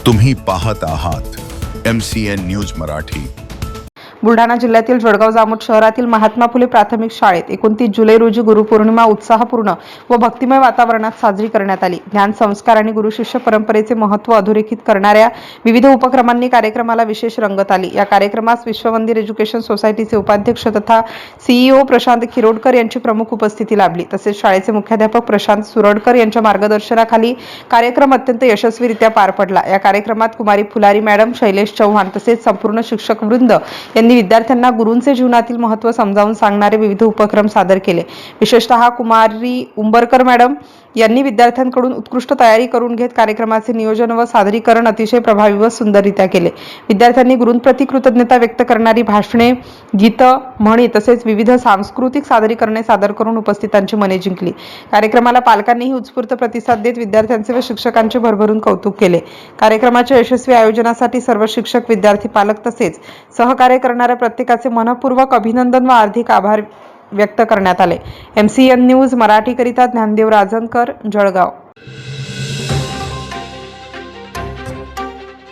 तुम्ही पाहत आहात MCN न्यूज मराठी। बुलढाणा जिल्ह्यातील जळगाव जामोद शहरातील महात्मा फुले प्राथमिक शाळेत 29 जुलै रोजी गुरुपौर्णिमा उत्साहपूर्ण व भक्तिमय वातावरणात साजरी करण्यात आली। ज्ञान संस्कार आणि गुरुशिष्य परंपरेचे महत्त्व अधोरेखित करणाऱ्या विविध उपक्रमांनी कार्यक्रमाला विशेष रंगत आली। या कार्यक्रमास विश्व मंदिर एज्युकेशन सोसायटीचे उपाध्यक्ष तथा CEO प्रशांत खिरोडकर यांची प्रमुख उपस्थिती लाभली। तसेच शाळेचे मुख्याध्यापक प्रशांत सुरडकर यांच्या मार्गदर्शनाखाली कार्यक्रम अत्यंत यशस्वीरित्या पार पडला। या कार्यक्रमात कुमारी फुलारी मॅडम, शैलेश चव्हाण तसेच संपूर्ण शिक्षक वृंद यांनी विद्यार्थ्यांना गुरूंचे जीवनातील महत्त्व समजावून सांगणारे विविध उपक्रम सादर केले। विशेषतः कुमारी उंबरकर मॅडम यांनी विद्यार्थ्यांकडून उत्कृष्ट तयारी करून घेत कार्यक्रमाचे नियोजन व सादरीकरण अतिशय प्रभावी व सुंदररित्या केले। विद्यार्थ्यांनी गुरूंप्रती कृतज्ञता व्यक्त करणारी भाषणे, गीत, म्हणी तसेच विविध सांस्कृतिक सादरीकरणे सादर करून उपस्थितांची मने जिंकली। कार्यक्रमाला पालकांनीही उत्स्फूर्त प्रतिसाद देत विद्यार्थ्यांचे व शिक्षकांचे भरभरून कौतुक केले। कार्यक्रमाच्या यशस्वी आयोजनासाठी सर्व शिक्षक, विद्यार्थी, पालक तसेच सहकार्य करणाऱ्या प्रत्येकाचे मनपूर्वक अभिनंदन व हार्दिक आभार व्यक्त करण्यात आले। MCN न्यूज मराठी करिता ज्ञानदेव राजनकर, जळगाव।